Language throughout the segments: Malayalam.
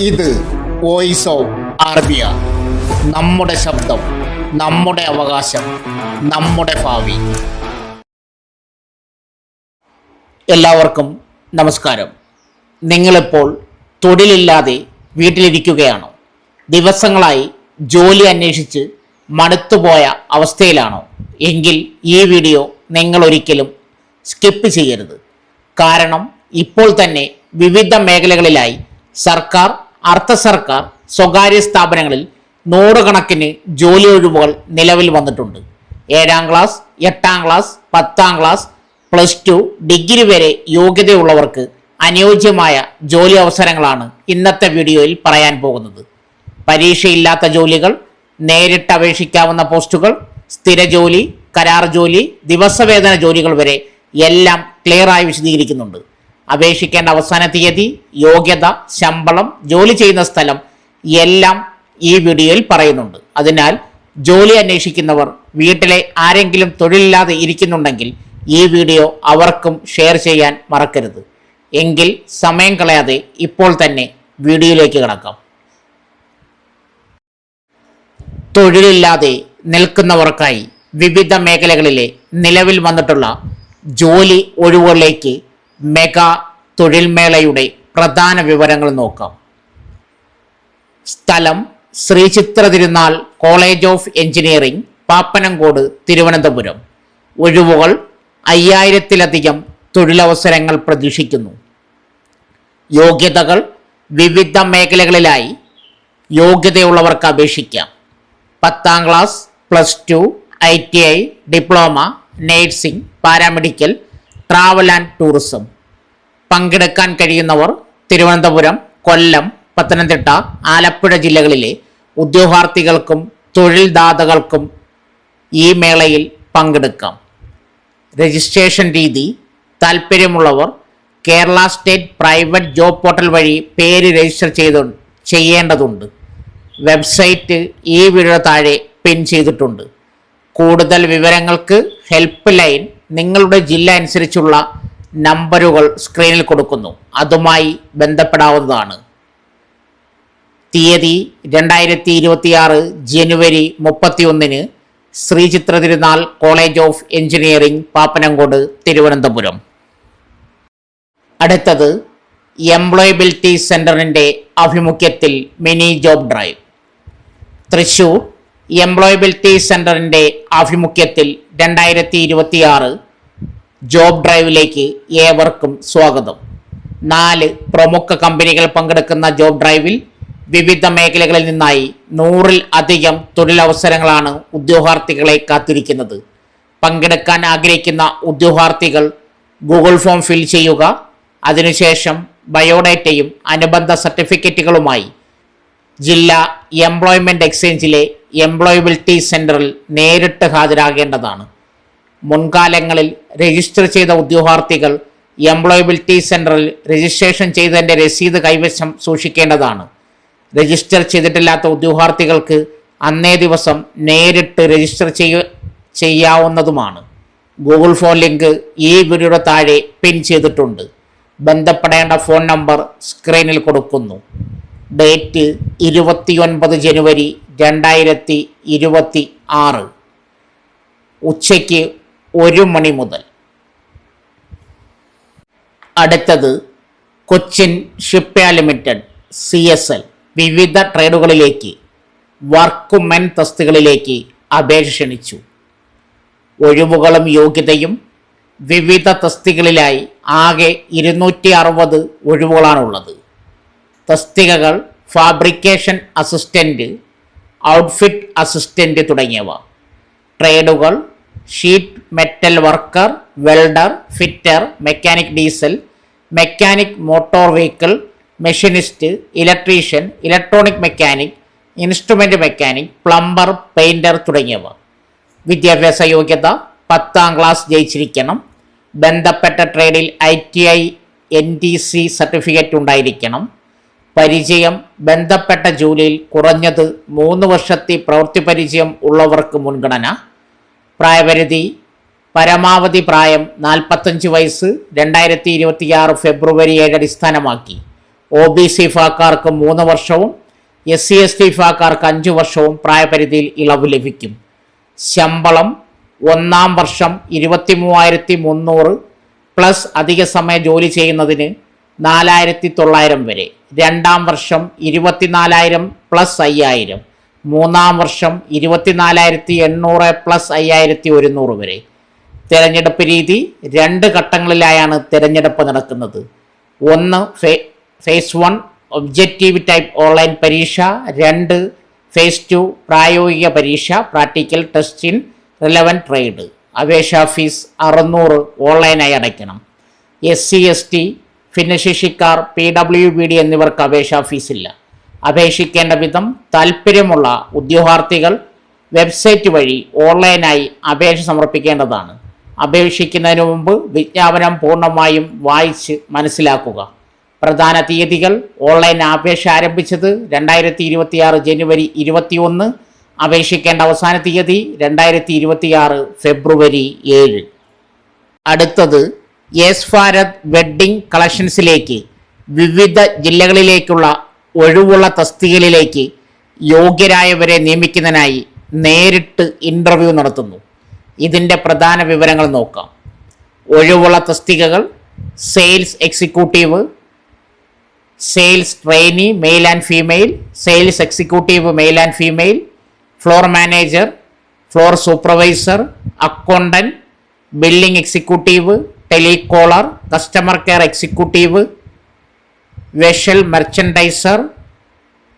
ഇത് വോയിസ് ഓഫ് അറബിയ. നമ്മുടെ ശബ്ദം, നമ്മുടെ അവകാശം, നമ്മുടെ ഭാവി. എല്ലാവർക്കും നമസ്കാരം. നിങ്ങളിപ്പോൾ തൊഴിലില്ലാതെ വീട്ടിലിരിക്കുകയാണോ? ദിവസങ്ങളായി ജോലി അന്വേഷിച്ച് മടുത്തുപോയ അവസ്ഥയിലാണോ? എങ്കിൽ ഈ വീഡിയോ നിങ്ങൾ ഒരിക്കലും സ്കിപ്പ് ചെയ്യരുത്. കാരണം ഇപ്പോൾ തന്നെ വിവിധ മേഖലകളിലായി സർക്കാർ, അർദ്ധ സർക്കാർ, സ്വകാര്യ സ്ഥാപനങ്ങളിൽ നൂറുകണക്കിന് ജോലി ഒഴിവുകൾ നിലവിൽ വന്നിട്ടുണ്ട്. 7ാം ക്ലാസ്, 8ാം ക്ലാസ്, 10ാം ക്ലാസ്, +2, ഡിഗ്രി വരെ യോഗ്യതയുള്ളവർക്ക് അനുയോജ്യമായ ജോലി അവസരങ്ങളാണ് ഇന്നത്തെ വീഡിയോയിൽ പറയാൻ പോകുന്നത്. പരീക്ഷയില്ലാത്ത ജോലികൾ, നേരിട്ട് അപേക്ഷിക്കാവുന്ന പോസ്റ്റുകൾ, സ്ഥിര ജോലി, കരാർ ജോലി, ദിവസവേതന ജോലികൾ വരെ എല്ലാം ക്ലിയറായി വിശദീകരിക്കുന്നുണ്ട്. അപേക്ഷിക്കേണ്ട അവസാന തീയതി, യോഗ്യത, ശമ്പളം, ജോലി ചെയ്യുന്ന സ്ഥലം എല്ലാം ഈ വീഡിയോയിൽ പറയുന്നുണ്ട്. അതിനാൽ ജോലി അന്വേഷിക്കുന്നവർ വീട്ടിലെ ആരെങ്കിലും തൊഴിലില്ലാതെ ഇരിക്കുന്നുണ്ടെങ്കിൽ ഈ വീഡിയോ അവർക്കും ഷെയർ ചെയ്യാൻ മറക്കരുത്. എങ്കിൽ സമയം കളയാതെ ഇപ്പോൾ തന്നെ വീഡിയോയിലേക്ക് കടക്കാം. തൊഴിലില്ലാതെ നിൽക്കുന്നവർക്കായി വിവിധ മേഖലകളിലെ നിലവിൽ വന്നിട്ടുള്ള ജോലി ഒഴിവുകളിലേക്ക് മെഗാ തൊഴിൽ മേളയുടെ പ്രധാന വിവരങ്ങൾ നോക്കാം. സ്ഥലം: ശ്രീ ചിത്ര തിരുനാൾ college of engineering, Pappanamcode, Thiruvananthapuram. ഒഴിവുകൾ 5000-ലധികം തൊഴിലവസരങ്ങൾ പ്രതീക്ഷിക്കുന്നു. യോഗ്യതകൾ: വിവിധ മേഖലകളിലായി യോഗ്യതയുള്ളവർക്ക് അപേക്ഷിക്കാം. 10ാം class, +2, ITI, diploma, nursing, paramedical, travel and tourism. പങ്കെടുക്കാൻ കഴിയുന്നവർ തിരുവനന്തപുരം, കൊല്ലം, പത്തനംതിട്ട, ആലപ്പുഴ ജില്ലകളിലെ ഉദ്യോഗാർത്ഥികൾക്കും തൊഴിൽദാതാക്കൾക്കും ഈ മേളയിൽ പങ്കെടുക്കാം. രജിസ്ട്രേഷൻ രീതി: താൽപ്പര്യമുള്ളവർ Kerala state private job portal വഴി പേര് രജിസ്റ്റർ ചെയ്യേണ്ടതുണ്ട്. വെബ്സൈറ്റ് ഈ വീഡിയോ താഴെ പിൻ ചെയ്തിട്ടുണ്ട്. കൂടുതൽ വിവരങ്ങൾക്ക് ഹെൽപ്പ് ലൈൻ നിങ്ങളുടെ ജില്ല അനുസരിച്ചുള്ള നമ്പറുകൾ സ്ക്രീനിൽ കൊടുക്കുന്നു. അതുമായി ബന്ധപ്പെടാവുന്നതാണ്. തീയതി 2026 ജനുവരി 31 ശ്രീ ചിത്ര തിരുനാൾ college of engineering, Pappanamcode, Thiruvananthapuram. അടുത്തത് എംപ്ലോയബിലിറ്റി സെന്ററിന്റെ ആഭിമുഖ്യത്തിൽ mini job drive. Thrissur employability സെന്ററിന്റെ ആഭിമുഖ്യത്തിൽ 2026 ജോബ് ഡ്രൈവിലേക്ക് ഏവർക്കും സ്വാഗതം. 4 പ്രമുഖ കമ്പനികൾ പങ്കെടുക്കുന്ന ജോബ് ഡ്രൈവിൽ വിവിധ മേഖലകളിൽ നിന്നായി 100-ൽ-അധികം തൊഴിലവസരങ്ങളാണ് ഉദ്യോഗാർത്ഥികളെ കാത്തിരിക്കുന്നത്. പങ്കെടുക്കാൻ ആഗ്രഹിക്കുന്ന ഉദ്യോഗാർത്ഥികൾ ഗൂഗിൾ ഫോം ഫിൽ ചെയ്യുക. അതിനുശേഷം ബയോഡേറ്റയും അനുബന്ധ സർട്ടിഫിക്കറ്റുകളുമായി ജില്ലാ എംപ്ലോയ്മെൻറ്റ് എക്സ്ചേഞ്ചിലെ എംപ്ലോയബിലിറ്റി സെൻറ്ററിൽ നേരിട്ട് ഹാജരാകേണ്ടതാണ്. മുൻകാലങ്ങളിൽ രജിസ്റ്റർ ചെയ്ത ഉദ്യോഗാർത്ഥികൾ എംപ്ലോയബിലിറ്റി സെൻറ്ററിൽ രജിസ്ട്രേഷൻ ചെയ്തതിൻ്റെ രസീത് കൈവശം സൂക്ഷിക്കേണ്ടതാണ്. രജിസ്റ്റർ ചെയ്തിട്ടില്ലാത്ത ഉദ്യോഗാർത്ഥികൾക്ക് അന്നേ ദിവസം നേരിട്ട് രജിസ്റ്റർ ചെയ്യാവുന്നതുമാണ്. ഗൂഗിൾ ഫോം ലിങ്ക് ഈ വീഡിയോയുടെ താഴെ പിൻ ചെയ്തിട്ടുണ്ട്. ബന്ധപ്പെടേണ്ട ഫോൺ നമ്പർ സ്ക്രീനിൽ കൊടുക്കുന്നു. ഡേറ്റ് 29 ജനുവരി 2026 ഉച്ചയ്ക്ക് 1 മണി മുതൽ. അടുത്തത് കൊച്ചിൻ ഷിപ്പ്യാർഡ് ലിമിറ്റഡ് CSL വിവിധ ട്രേഡുകളിലേക്ക് വർക്ക്മെൻ തസ്തികകളിലേക്ക് അപേക്ഷ ക്ഷണിച്ചു. ഒഴിവുകളും യോഗ്യതയും: വിവിധ തസ്തികകളിലായി ആകെ 260 ഒഴിവുകളാണുള്ളത്. തസ്തികകൾ: ഫാബ്രിക്കേഷൻ അസിസ്റ്റന്റ്, ഔട്ട്ഫിറ്റ് അസിസ്റ്റന്റ് തുടങ്ങിയവ. ട്രേഡുകൾ: sheet metal worker, welder, fitter, mechanic diesel, mechanic motor vehicle, machinist, electrician, electronic mechanic, instrument mechanic, plumber, painter തുടങ്ങിയവ. വിദ്യാഭ്യാസ യോഗ്യത: 10ാം ക്ലാസ് ജയിച്ചിരിക്കണം. ബന്ധപ്പെട്ട ട്രേഡിൽ ITI NTC സർട്ടിഫിക്കറ്റ് ഉണ്ടായിരിക്കണം. പരിചയം: ബന്ധപ്പെട്ട ജോലിയിൽ കുറഞ്ഞത് 3 വർഷത്തെ പ്രവൃത്തി പരിചയം ഉള്ളവർക്ക് മുൻഗണന. പ്രായപരിധി: പരമാവധി പ്രായം 45 വയസ്സ്. 2026 ഫെബ്രുവരി 7 അടിസ്ഥാനമാക്കി OBC വിഭാഗക്കാർക്ക് 3 വർഷവും SC/ST വിഭാഗക്കാർക്ക് 5 വർഷവും പ്രായപരിധിയിൽ ഇളവ് ലഭിക്കും. ശമ്പളം 1-ാം വർഷം 23,300 പ്ലസ് അധിക സമയം ജോലി ചെയ്യുന്നതിന് 4,900 വരെ, 2-ാം വർഷം 24,000 പ്ലസ് 5,000, 3-ാം വർഷം 24,800 പ്ലസ് 5,100 വരെ. തിരഞ്ഞെടുപ്പ് രീതി 2 ഘട്ടങ്ങളിലായാണ് തിരഞ്ഞെടുപ്പ് നടക്കുന്നത്. 1 ഫേസ് 1 ഒബ്ജക്റ്റീവ് ടൈപ്പ് ഓൺലൈൻ പരീക്ഷ, 2 ഫേസ് 2 പ്രായോഗിക പരീക്ഷ practical test in relevant trade. അപേക്ഷാ ഫീസ് 600 ഓൺലൈനായി അടയ്ക്കണം. SC/ST, ഭിന്നശേഷിക്കാർ, PWBD എന്നിവർക്ക് അപേക്ഷാ ഫീസില്ല. അപേക്ഷിക്കേണ്ട വിധം താൽപ്പര്യമുള്ള ഉദ്യോഗാർത്ഥികൾ വെബ്സൈറ്റ് വഴി ഓൺലൈനായി അപേക്ഷ സമർപ്പിക്കേണ്ടതാണ്. അപേക്ഷിക്കുന്നതിന് മുമ്പ് വിജ്ഞാപനം പൂർണ്ണമായും വായിച്ച് മനസ്സിലാക്കുക. പ്രധാന തീയതികൾ: ഓൺലൈൻ അപേക്ഷ ആരംഭിച്ചത് 2026 ജനുവരി 21. അപേക്ഷിക്കേണ്ട അവസാന തീയതി 2026 ഫെബ്രുവരി 7. അടുത്തത് യെസ് ഭാരത് വെഡ്ഡിംഗ് കളക്ഷൻസിലേക്ക് വിവിധ ജില്ലകളിലേക്കുള്ള ഒഴിവുള്ള തസ്തികയിലേക്ക് യോഗ്യരായവരെ നിയമിക്കുന്നതിനായി നേരിട്ട് ഇൻ്റർവ്യൂ നടത്തുന്നു. ഇതിൻ്റെ പ്രധാന വിവരങ്ങൾ നോക്കാം. ഒഴിവുള്ള തസ്തികകൾ: sales executive, sales trainee male and female, sales executive male and female, floor manager, floor supervisor, accountant, billing executive, telecaller, customer care executive, visual merchandiser,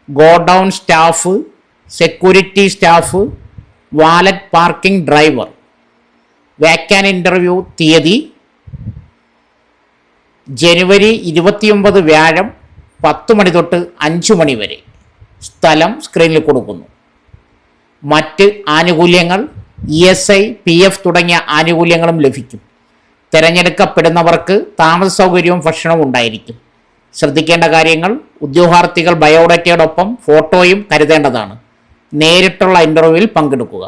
godown staff, security staff, valet parking driver. Walk in interview തീയതി ജനുവരി 29 വ്യാഴം 10 മണി തൊട്ട് 5 മണി വരെ. സ്ഥലം സ്ക്രീനിൽ കൊടുക്കുന്നു. മറ്റ് ആനുകൂല്യങ്ങൾ: ESI, PF തുടങ്ങിയ ആനുകൂല്യങ്ങളും ലഭിക്കും. തിരഞ്ഞെടുക്കപ്പെടുന്നവർക്ക് താമസ സൗകര്യവും ഭക്ഷണവും ഉണ്ടായിരിക്കും. ശ്രദ്ധിക്കേണ്ട കാര്യങ്ങൾ: ഉദ്യോഗാർത്ഥികൾ ബയോഡാറ്റയോടൊപ്പം ഫോട്ടോയും കരുതേണ്ടതാണ്. നേരിട്ടുള്ള ഇൻ്റർവ്യൂവിൽ പങ്കെടുക്കുക.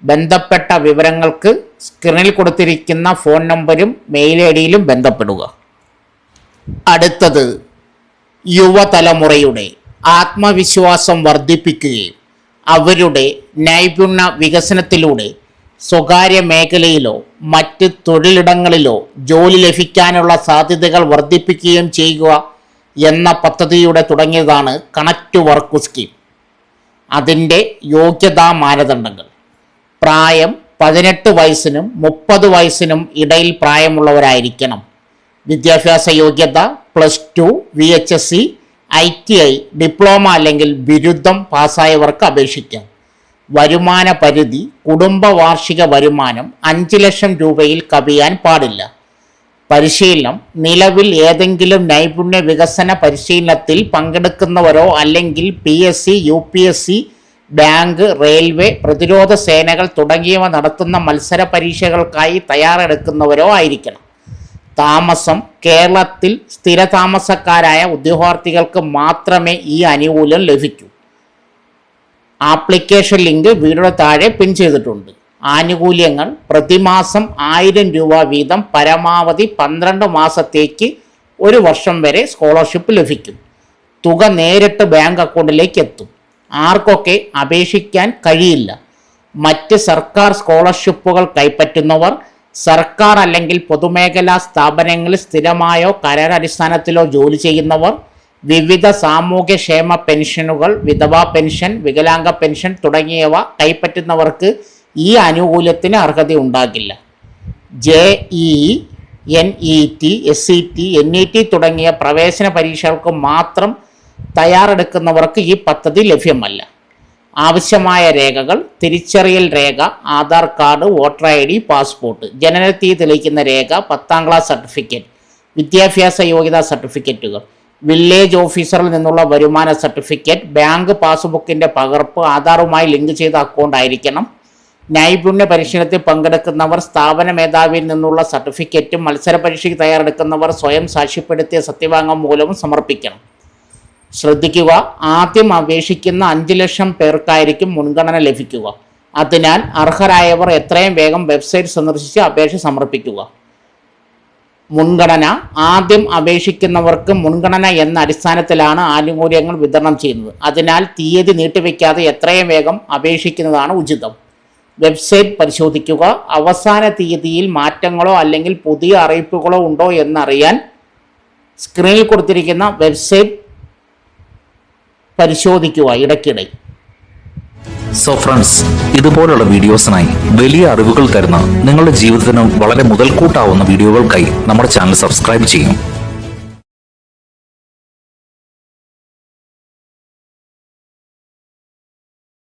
ബന്ധപ്പെട്ട വിവരങ്ങൾക്ക് സ്ക്രീനിൽ കൊടുത്തിരിക്കുന്ന ഫോൺ നമ്പരും മെയിൽ ഐഡിയിലും ബന്ധപ്പെടുക. അടുത്തത് യുവതലമുറയുടെ ആത്മവിശ്വാസം വർദ്ധിപ്പിക്കുകയും അവരുടെ നൈപുണ്യ വികസനത്തിലൂടെ സ്വകാര്യ മേഖലയിലോ മറ്റ് തൊഴിലിടങ്ങളിലോ ജോലി ലഭിക്കാനുള്ള സാധ്യതകൾ വർദ്ധിപ്പിക്കുകയും ചെയ്യുക എന്ന പദ്ധതിയുടെ തുടങ്ങിയതാണ് കണക്ട് ടു വർക്ക് സ്കീം. അതിൻ്റെ യോഗ്യതാ മാനദണ്ഡങ്ങൾ: പ്രായം 18 വയസ്സിനും 30 വയസ്സിനും ഇടയിൽ പ്രായമുള്ളവരായിരിക്കണം. വിദ്യാഭ്യാസ യോഗ്യത +2, VHSC, ITI, ഡിപ്ലോമ അല്ലെങ്കിൽ ബിരുദം പാസ്സായവർക്ക് അപേക്ഷിക്കാം. വരുമാന പരിധി: കുടുംബ വാർഷിക വരുമാനം 5 ലക്ഷം രൂപയിൽ കവിയാൻ പാടില്ല. പരിശീലനം: നിലവിൽ ഏതെങ്കിലും നൈപുണ്യ വികസന പരിശീലനത്തിൽ പങ്കെടുക്കുന്നവരോ അല്ലെങ്കിൽ PSC, UPSC, ബാങ്ക്, റെയിൽവേ, പ്രതിരോധ സേനകൾ തുടങ്ങിയവ നടത്തുന്ന മത്സര പരീക്ഷകൾക്കായി തയ്യാറെടുക്കുന്നവരോ ആയിരിക്കണം. താമസം: കേരളത്തിൽ സ്ഥിരതാമസക്കാരായ ഉദ്യോഗാർത്ഥികൾക്ക് മാത്രമേ ഈ ആനുകൂല്യം ലഭിക്കൂ. ആപ്ലിക്കേഷൻ ലിങ്ക് വീഡിയോയുടെ താഴെ പിൻ ചെയ്തിട്ടുണ്ട്. ആനുകൂല്യങ്ങൾ: പ്രതിമാസം 1000 രൂപ വീതം പരമാവധി 12 മാസത്തേക്ക് 1 വർഷം വരെ സ്കോളർഷിപ്പ് ലഭിക്കും. തുക നേരിട്ട് ബാങ്ക് അക്കൗണ്ടിലേക്ക് എത്തും. ആർക്കൊക്കെ അപേക്ഷിക്കാൻ കഴിയില്ല: മറ്റ് സർക്കാർ സ്കോളർഷിപ്പുകൾ കൈപ്പറ്റുന്നവർ, സർക്കാർ അല്ലെങ്കിൽ പൊതുമേഖലാ സ്ഥാപനങ്ങളിൽ സ്ഥിരമായോ കരാറടിസ്ഥാനത്തിലോ ജോലി ചെയ്യുന്നവർ, വിവിധ സാമൂഹ്യക്ഷേമ പെൻഷനുകൾ, വിധവാ പെൻഷൻ, വികലാംഗ പെൻഷൻ തുടങ്ങിയവ കൈപ്പറ്റുന്നവർക്ക് ഈ ആനുകൂല്യത്തിന് അർഹത ഉണ്ടാകില്ല. JEE, NET, SET, NET തുടങ്ങിയ പ്രവേശന പരീക്ഷകൾക്ക് മാത്രം തയ്യാറെടുക്കുന്നവർക്ക് ഈ പദ്ധതി ലഭ്യമല്ല. ആവശ്യമായ രേഖകൾ: തിരിച്ചറിയൽ രേഖ, Aadhaar card, voter ID, passport, ജനനത്തീയതി തെളിയിക്കുന്ന രേഖ, 10ാം ക്ലാസ് സർട്ടിഫിക്കറ്റ്, വിദ്യാഭ്യാസ യോഗ്യതാ സർട്ടിഫിക്കറ്റുകൾ, വില്ലേജ് ഓഫീസറിൽ നിന്നുള്ള വരുമാന സർട്ടിഫിക്കറ്റ്, ബാങ്ക് പാസ്ബുക്കിൻ്റെ പകർപ്പ്, ആധാറുമായി ലിങ്ക് ചെയ്ത അക്കൗണ്ട് ആയിരിക്കണം. നൈപുണ്യ പരിശീലനത്തിൽ പങ്കെടുക്കുന്നവർ സ്ഥാപന മേധാവിയിൽ നിന്നുള്ള സർട്ടിഫിക്കറ്റും, മത്സര പരീക്ഷയ്ക്ക് തയ്യാറെടുക്കുന്നവർ സ്വയം സാക്ഷ്യപ്പെടുത്തിയ സത്യവാങ്മൂലവും സമർപ്പിക്കണം. ശ്രദ്ധിക്കുക: ആദ്യം അപേക്ഷിക്കുന്ന 5 ലക്ഷം പേർക്കായിരിക്കും മുൻഗണന ലഭിക്കുക. അതിനാൽ അർഹരായവർ എത്രയും വേഗം വെബ്സൈറ്റ് സന്ദർശിച്ച് അപേക്ഷ സമർപ്പിക്കുക. മുൻഗണന. ആദ്യം അപേക്ഷിക്കുന്നവർക്ക് മുൻഗണന എന്ന അടിസ്ഥാനത്തിലാണ് ആനുകൂല്യങ്ങൾ വിതരണം ചെയ്യുന്നത്. അതിനാൽ തീയതി നീട്ടിവെക്കാതെ എത്രയും വേഗം അപേക്ഷിക്കുന്നതാണ് ഉചിതം. വെബ്സൈറ്റ് പരിശോധിക്കുക. അവസാന തീയതിയിൽ മാറ്റങ്ങളോ അല്ലെങ്കിൽ പുതിയ അറിയിപ്പുകളോ ഉണ്ടോ എന്നറിയാൻ സ്ക്രീനിൽ കൊടുത്തിരിക്കുന്ന വെബ്സൈറ്റ് പരിശോധിക്കുക ഇടയ്ക്കിടെ. സോ ഫ്രണ്ട്സ്, ഇതുപോലുള്ള വീഡിയോസിനായി വലിയ അറിവുകൾ തരുന്ന നിങ്ങളുടെ ജീവിതത്തിന് വളരെ മുതൽക്കൂട്ടാവുന്ന വീഡിയോകൾക്കായി നമ്മുടെ ചാനൽ സബ്സ്ക്രൈബ് ചെയ്യും.